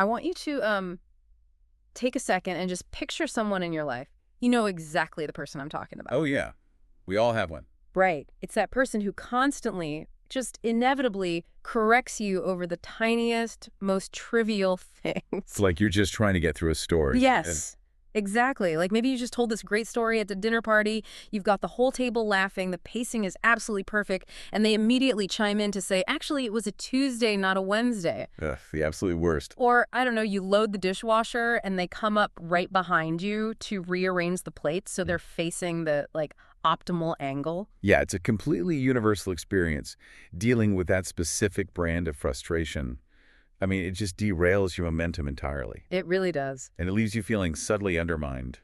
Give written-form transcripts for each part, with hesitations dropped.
I want you to take a second and just picture someone in your life. You know exactly the person I'm talking about. Oh, yeah. We all have one. Right. It's that person who constantly, just inevitably, corrects you over the tiniest, most trivial things. It's like you're just trying to get through a story. Yes. Exactly. Like maybe you just told this great story at the dinner party, you've got the whole table laughing, the pacing is absolutely perfect, and they immediately chime in to say, actually, it was a Tuesday, not a Wednesday. Ugh, the absolute worst. Or, I don't know, you load the dishwasher and they come up right behind you to rearrange the plates so they're facing the, optimal angle. Yeah, it's a completely universal experience dealing with that specific brand of frustration. I mean, it just derails your momentum entirely. It really does. And it leaves you feeling subtly undermined,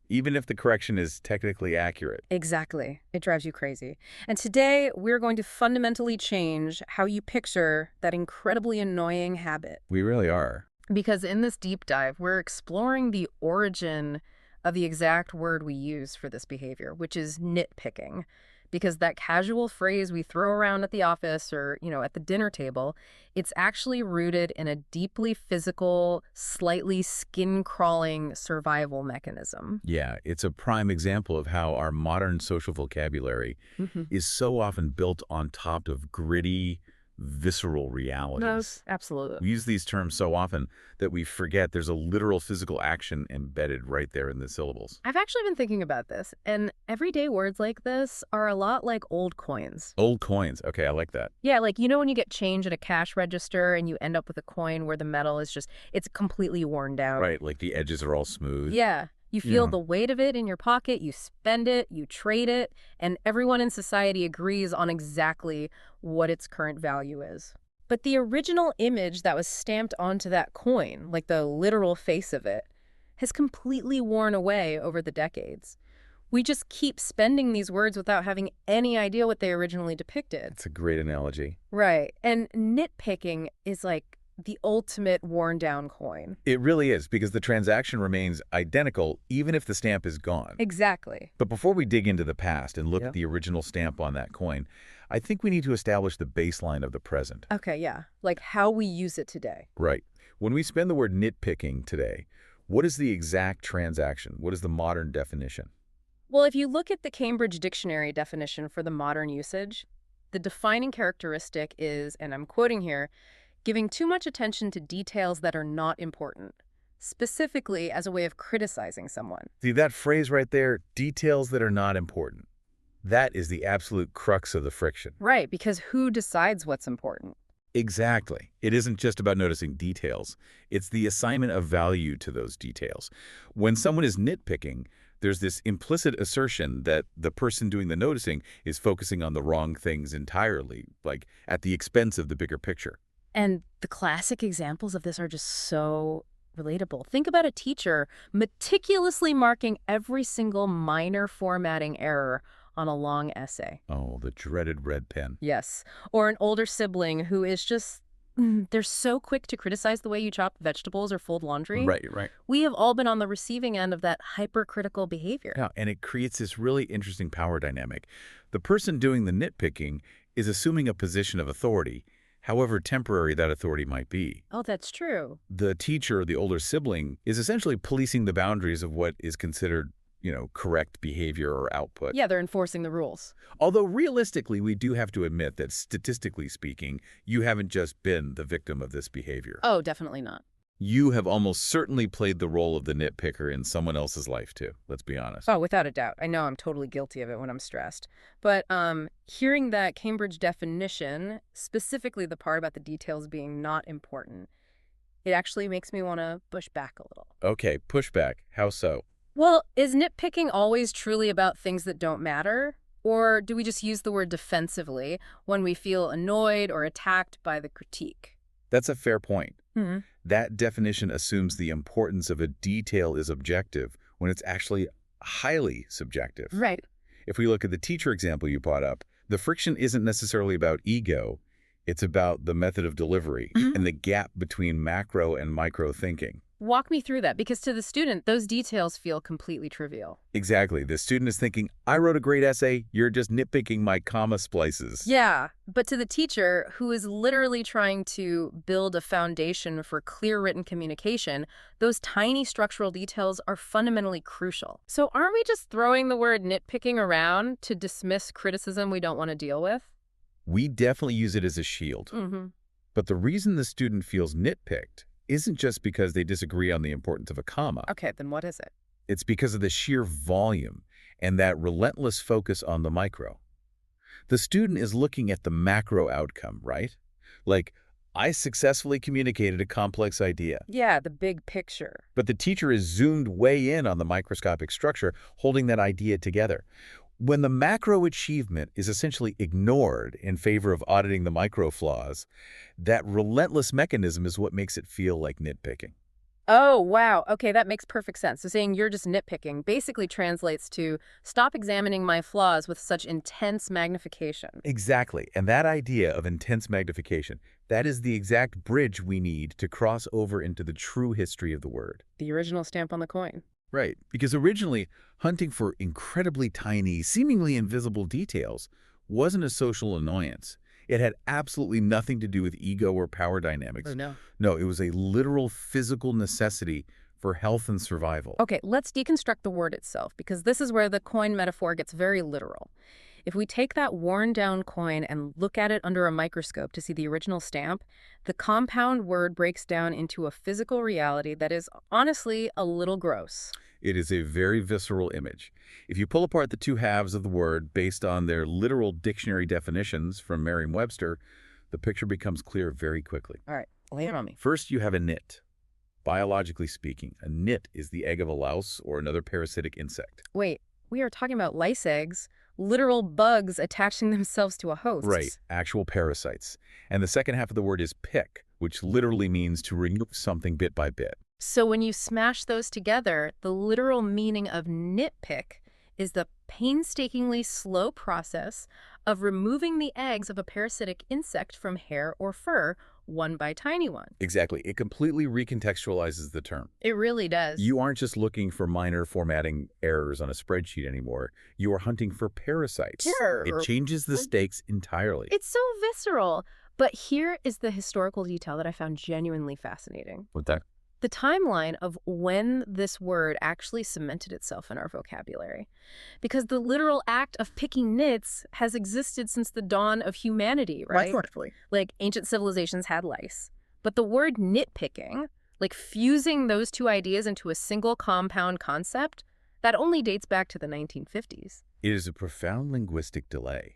even if the correction is technically accurate. Exactly. It drives you crazy. And today, we're going to fundamentally change how you picture that incredibly annoying habit. We really are. Because in this deep dive, we're exploring the origin of the exact word we use for this behavior, which is nitpicking. Because that casual phrase we throw around at the office or, at the dinner table, it's actually rooted in a deeply physical, slightly skin-crawling survival mechanism. Yeah, it's a prime example of how our modern social vocabulary is so often built on top of gritty, visceral realities. No, absolutely. We use these terms so often that we forget there's a literal physical action embedded right there in the syllables. I've actually been thinking about this, and everyday words like this are a lot like old coins. Old coins. Okay, I like that. Yeah, when you get change at a cash register and you end up with a coin where the metal is it's completely worn down. Right, like the edges are all smooth. Yeah. You feel the weight of it in your pocket, you spend it, you trade it, and everyone in society agrees on exactly what its current value is. But the original image that was stamped onto that coin, like the literal face of it, has completely worn away over the decades. We just keep spending these words without having any idea what they originally depicted. It's a great analogy. Right. And nitpicking is the ultimate worn-down coin. It really is, because the transaction remains identical even if the stamp is gone. Exactly. But before we dig into the past and look at the original stamp on that coin, I think we need to establish the baseline of the present. Okay, yeah. How we use it today. Right. When we spend the word nitpicking today, what is the exact transaction? What is the modern definition? Well, if you look at the Cambridge Dictionary definition for the modern usage, the defining characteristic is, and I'm quoting here, giving too much attention to details that are not important, specifically as a way of criticizing someone. See, that phrase right there, details that are not important. That is the absolute crux of the friction. Right, because who decides what's important? Exactly. It isn't just about noticing details. It's the assignment of value to those details. When someone is nitpicking, there's this implicit assertion that the person doing the noticing is focusing on the wrong things entirely, like at the expense of the bigger picture. And the classic examples of this are just so relatable. Think about a teacher meticulously marking every single minor formatting error on a long essay. Oh, the dreaded red pen. Yes. Or an older sibling who is just, they're so quick to criticize the way you chop vegetables or fold laundry. Right. We have all been on the receiving end of that hypercritical behavior. Yeah, and it creates this really interesting power dynamic. The person doing the nitpicking is assuming a position of authority, however temporary that authority might be. Oh, that's true. The teacher, the older sibling, is essentially policing the boundaries of what is considered, correct behavior or output. Yeah, they're enforcing the rules. Although realistically, we do have to admit that statistically speaking, you haven't just been the victim of this behavior. Oh, definitely not. You have almost certainly played the role of the nitpicker in someone else's life too, let's be honest. Oh, without a doubt. I know I'm totally guilty of it when I'm stressed. But hearing that Cambridge definition, specifically the part about the details being not important, it actually makes me want to push back a little. Okay, push back. How so? Well, is nitpicking always truly about things that don't matter? Or do we just use the word defensively when we feel annoyed or attacked by the critique? That's a fair point. Mm-hmm. That definition assumes the importance of a detail is objective when it's actually highly subjective. Right. If we look at the teacher example you brought up, the friction isn't necessarily about ego. It's about the method of delivery and the gap between macro and micro thinking. Walk me through that, because to the student, those details feel completely trivial. Exactly. The student is thinking, I wrote a great essay, you're just nitpicking my comma splices. Yeah, but to the teacher, who is literally trying to build a foundation for clear written communication, those tiny structural details are fundamentally crucial. So aren't we just throwing the word nitpicking around to dismiss criticism we don't want to deal with? We definitely use it as a shield. Mm-hmm. But the reason the student feels nitpicked isn't just because they disagree on the importance of a comma. Okay, then what is it? It's because of the sheer volume and that relentless focus on the micro. The student is looking at the macro outcome, right? Like, I successfully communicated a complex idea. Yeah, the big picture. But the teacher is zoomed way in on the microscopic structure holding that idea together. When the macro achievement is essentially ignored in favor of auditing the micro flaws, that relentless mechanism is what makes it feel like nitpicking. Oh, wow. Okay, that makes perfect sense. So saying you're just nitpicking basically translates to stop examining my flaws with such intense magnification. Exactly. And that idea of intense magnification, that is the exact bridge we need to cross over into the true history of the word. The original stamp on the coin. Right. Because originally, hunting for incredibly tiny, seemingly invisible details wasn't a social annoyance. It had absolutely nothing to do with ego or power dynamics. Oh, no. No, it was a literal physical necessity for health and survival. Okay, let's deconstruct the word itself, because this is where the coin metaphor gets very literal. If we take that worn-down coin and look at it under a microscope to see the original stamp, the compound word breaks down into a physical reality that is honestly a little gross. It is a very visceral image. If you pull apart the two halves of the word based on their literal dictionary definitions from Merriam-Webster, the picture becomes clear very quickly. All right, lay it on me. First, you have a nit. Biologically speaking, a nit is the egg of a louse or another parasitic insect. Wait, we are talking about lice eggs, literal bugs attaching themselves to a host. Right, actual parasites. And the second half of the word is pick, which literally means to remove something bit by bit. So when you smash those together, the literal meaning of nitpick is the painstakingly slow process of removing the eggs of a parasitic insect from hair or fur, one by tiny one. Exactly. It completely recontextualizes the term. It really does. You aren't just looking for minor formatting errors on a spreadsheet anymore. You are hunting for parasites. Sure. It changes the stakes entirely. It's so visceral. But here is the historical detail that I found genuinely fascinating. With that? The timeline of when this word actually cemented itself in our vocabulary. Because the literal act of picking nits has existed since the dawn of humanity, right? Like ancient civilizations had lice. But the word nitpicking, like fusing those two ideas into a single compound concept, that only dates back to the 1950s. It is a profound linguistic delay.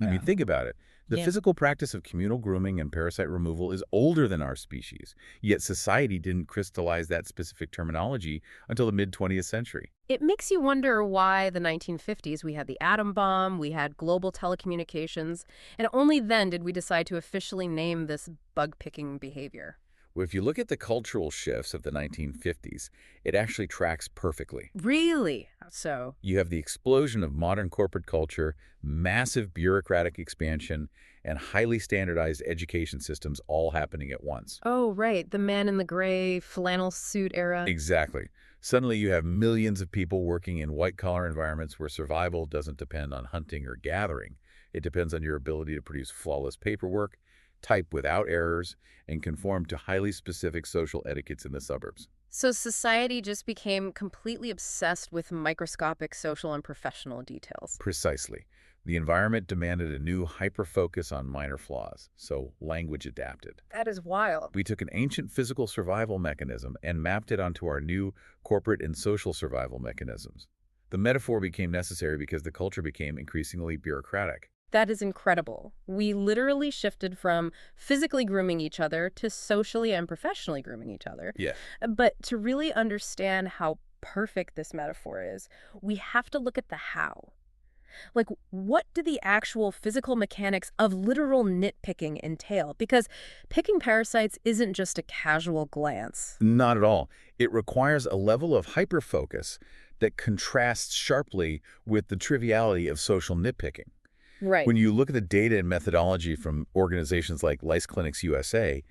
I Yeah. mean, think about it. The physical practice of communal grooming and parasite removal is older than our species, yet society didn't crystallize that specific terminology until the mid-20th century. It makes you wonder why the 1950s we had the atom bomb, we had global telecommunications, and only then did we decide to officially name this bug-picking behavior. Well, if you look at the cultural shifts of the 1950s, it actually tracks perfectly. Really? So? You have the explosion of modern corporate culture, massive bureaucratic expansion, and highly standardized education systems all happening at once. Oh, right. The man in the gray flannel suit era. Exactly. Suddenly you have millions of people working in white-collar environments where survival doesn't depend on hunting or gathering. It depends on your ability to produce flawless paperwork, type without errors, and conform to highly specific social etiquettes in the suburbs. So society just became completely obsessed with microscopic social and professional details. Precisely. The environment demanded a new hyper-focus on minor flaws, so language adapted. That is wild. We took an ancient physical survival mechanism and mapped it onto our new corporate and social survival mechanisms. The metaphor became necessary because the culture became increasingly bureaucratic. That is incredible. We literally shifted from physically grooming each other to socially and professionally grooming each other. Yeah. But to really understand how perfect this metaphor is, we have to look at the how. Like, what do the actual physical mechanics of literal nitpicking entail? Because picking parasites isn't just a casual glance. Not at all. It requires a level of hyperfocus that contrasts sharply with the triviality of social nitpicking. Right. When you look at the data and methodology from organizations like Lice Clinics USA,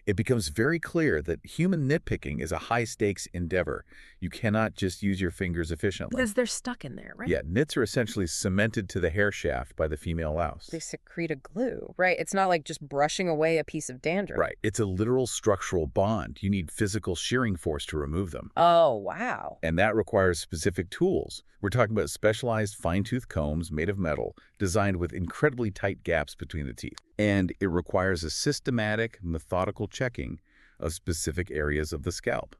It becomes very clear that human nitpicking is a high-stakes endeavor. You cannot just use your fingers efficiently. Because they're stuck in there, right? Yeah, nits are essentially cemented to the hair shaft by the female louse. They secrete a glue, right? It's not like just brushing away a piece of dandruff. Right. It's a literal structural bond. You need physical shearing force to remove them. Oh, wow. And that requires specific tools. We're talking about specialized fine-tooth combs made of metal, designed with incredibly tight gaps between the teeth. And it requires a systematic, methodical checking of specific areas of the scalp,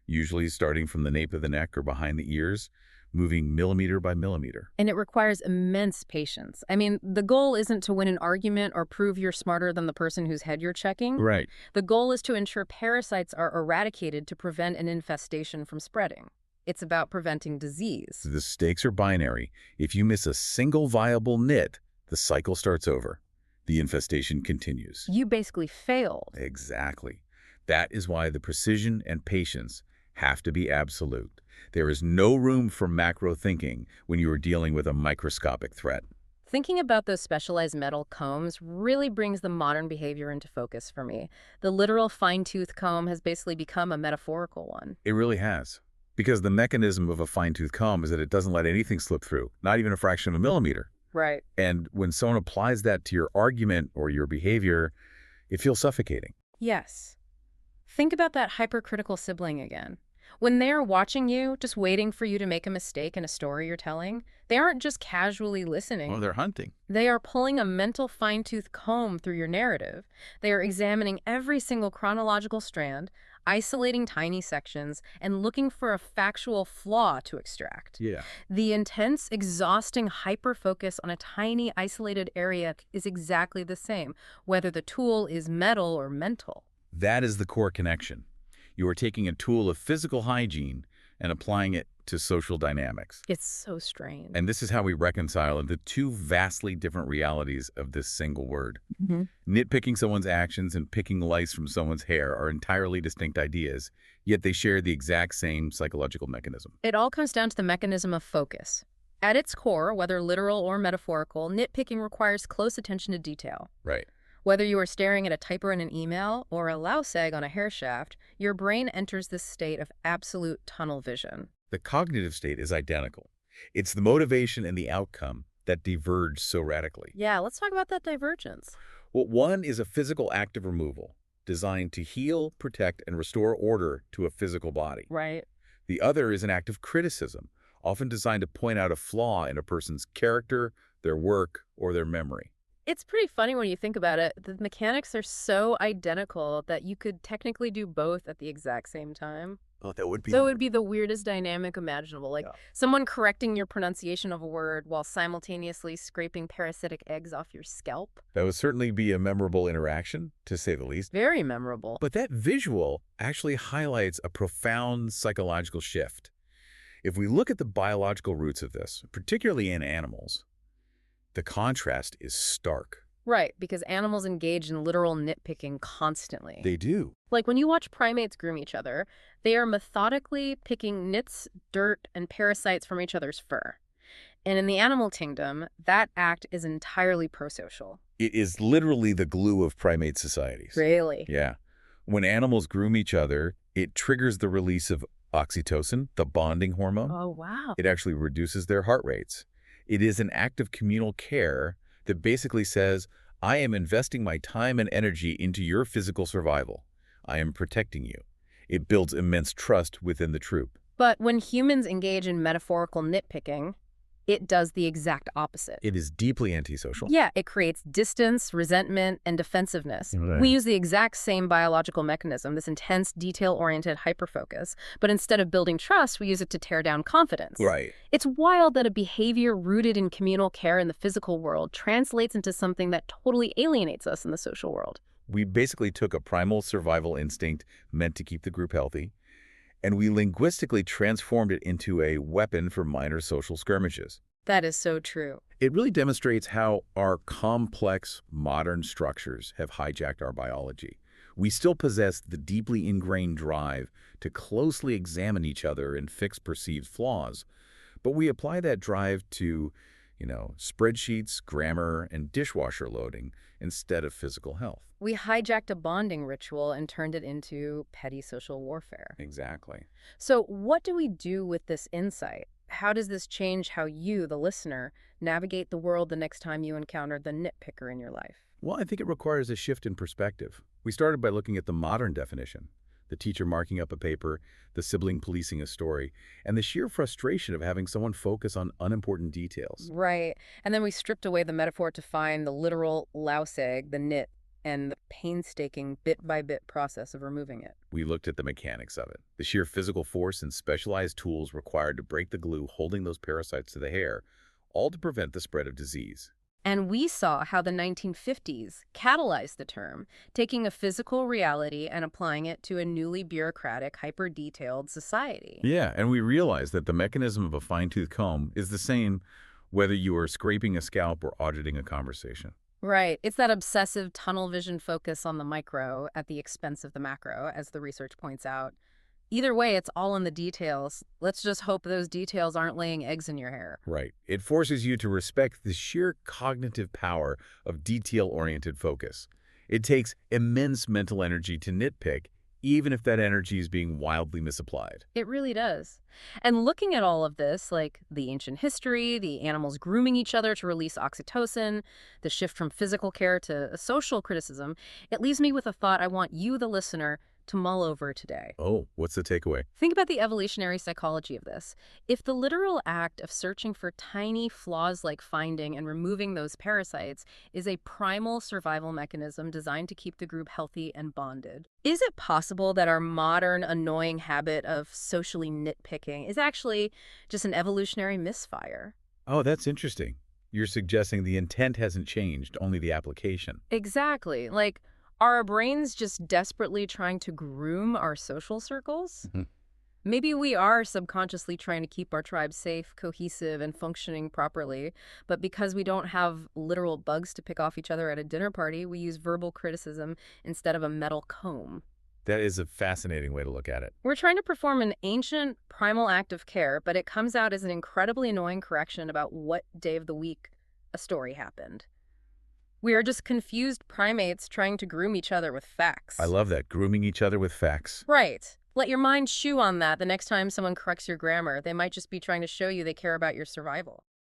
usually starting from the nape of the neck or behind the ears, moving millimeter by millimeter. And it requires immense patience. I mean, the goal isn't to win an argument or prove you're smarter than the person whose head you're checking. Right. The goal is to ensure parasites are eradicated to prevent an infestation from spreading. It's about preventing disease. The stakes are binary. If you miss a single viable nit, the cycle starts over. The infestation continues. You basically failed. Exactly. That is why the precision and patience have to be absolute. There is no room for macro thinking when you are dealing with a microscopic threat. Thinking about those specialized metal combs really brings the modern behavior into focus for me. The literal fine-tooth comb has basically become a metaphorical one. It really has. Because the mechanism of a fine-tooth comb is that it doesn't let anything slip through, not even a fraction of a millimeter. Right. And when someone applies that to your argument or your behavior, it feels suffocating. Yes. Think about that hypercritical sibling again. When they're watching you, just waiting for you to make a mistake in a story you're telling, they aren't just casually listening. Well, they're hunting. They are pulling a mental fine-tooth comb through your narrative. They are examining every single chronological strand, isolating tiny sections, and looking for a factual flaw to extract. Yeah. The intense, exhausting hyper-focus on a tiny, isolated area is exactly the same, whether the tool is metal or mental. That is the core connection. You are taking a tool of physical hygiene and applying it to social dynamics. It's so strange. And this is how we reconcile the two vastly different realities of this single word. Nitpicking someone's actions and picking lice from someone's hair are entirely distinct ideas, yet they share the exact same psychological mechanism. It all comes down to the mechanism of focus. At its core, whether literal or metaphorical, nitpicking requires close attention to detail. Right. Whether you are staring at a typo in an email or a louse egg on a hair shaft, your brain enters this state of absolute tunnel vision. The cognitive state is identical. It's the motivation and the outcome that diverge so radically. Yeah, let's talk about that divergence. Well, one is a physical act of removal, designed to heal, protect, and restore order to a physical body. Right. The other is an act of criticism, often designed to point out a flaw in a person's character, their work, or their memory. It's pretty funny when you think about it. The mechanics are so identical that you could technically do both at the exact same time. Oh, that would be... So it would be the weirdest dynamic imaginable. Like someone correcting your pronunciation of a word while simultaneously scraping parasitic eggs off your scalp. That would certainly be a memorable interaction, to say the least. Very memorable. But that visual actually highlights a profound psychological shift. If we look at the biological roots of this, particularly in animals, the contrast is stark. Right, because animals engage in literal nitpicking constantly. They do. Like when you watch primates groom each other, they are methodically picking nits, dirt, and parasites from each other's fur. And in the animal kingdom, that act is entirely prosocial. It is literally the glue of primate societies. Really? Yeah. When animals groom each other, it triggers the release of oxytocin, the bonding hormone. Oh, wow. It actually reduces their heart rates. It is an act of communal care that basically says, I am investing my time and energy into your physical survival. I am protecting you. It builds immense trust within the troop. But when humans engage in metaphorical nitpicking, it does the exact opposite. It is deeply antisocial. Yeah, it creates distance, resentment, and defensiveness. Right. We use the exact same biological mechanism, this intense, detail-oriented hyperfocus. But instead of building trust, we use it to tear down confidence. Right. It's wild that a behavior rooted in communal care in the physical world translates into something that totally alienates us in the social world. We basically took a primal survival instinct meant to keep the group healthy, and we linguistically transformed it into a weapon for minor social skirmishes. That is so true. It really demonstrates how our complex modern structures have hijacked our biology. We still possess the deeply ingrained drive to closely examine each other and fix perceived flaws, but we apply that drive to, Spreadsheets, grammar, and dishwasher loading instead of physical health. We hijacked a bonding ritual and turned it into petty social warfare. Exactly. So what do we do with this insight? How does this change how you, the listener, navigate the world the next time you encounter the nitpicker in your life? Well, I think it requires a shift in perspective. We started by looking at the modern definition, the teacher marking up a paper, the sibling policing a story, and the sheer frustration of having someone focus on unimportant details. Right. And then we stripped away the metaphor to find the literal louse egg, the nit, and the painstaking bit-by-bit process of removing it. We looked at the mechanics of it, the sheer physical force and specialized tools required to break the glue holding those parasites to the hair, all to prevent the spread of disease. And we saw how the 1950s catalyzed the term, taking a physical reality and applying it to a newly bureaucratic, hyper-detailed society. Yeah, and we realized that the mechanism of a fine-tooth comb is the same whether you are scraping a scalp or auditing a conversation. Right. It's that obsessive tunnel vision focus on the micro at the expense of the macro, as the research points out. Either way, it's all in the details. Let's just hope those details aren't laying eggs in your hair. Right. It forces you to respect the sheer cognitive power of detail-oriented focus. It takes immense mental energy to nitpick, even if that energy is being wildly misapplied. It really does. And looking at all of this, like the ancient history, the animals grooming each other to release oxytocin, the shift from physical care to social criticism, it leaves me with a thought I want you, the listener, to mull over today. Oh, what's the takeaway? Think about the evolutionary psychology of this. If the literal act of searching for tiny flaws like finding and removing those parasites is a primal survival mechanism designed to keep the group healthy and bonded, is it possible that our modern annoying habit of socially nitpicking is actually just an evolutionary misfire? Oh, that's interesting. You're suggesting the intent hasn't changed, only the application. Exactly. Like, are our brains just desperately trying to groom our social circles? Mhm. Maybe we are subconsciously trying to keep our tribe safe, cohesive, and functioning properly, but because we don't have literal bugs to pick off each other at a dinner party, we use verbal criticism instead of a metal comb. That is a fascinating way to look at it. We're trying to perform an ancient, primal act of care, but it comes out as an incredibly annoying correction about what day of the week a story happened. We are just confused primates trying to groom each other with facts. I love that, grooming each other with facts. Right. Let your mind chew on that the next time someone corrects your grammar. They might just be trying to show you they care about your survival.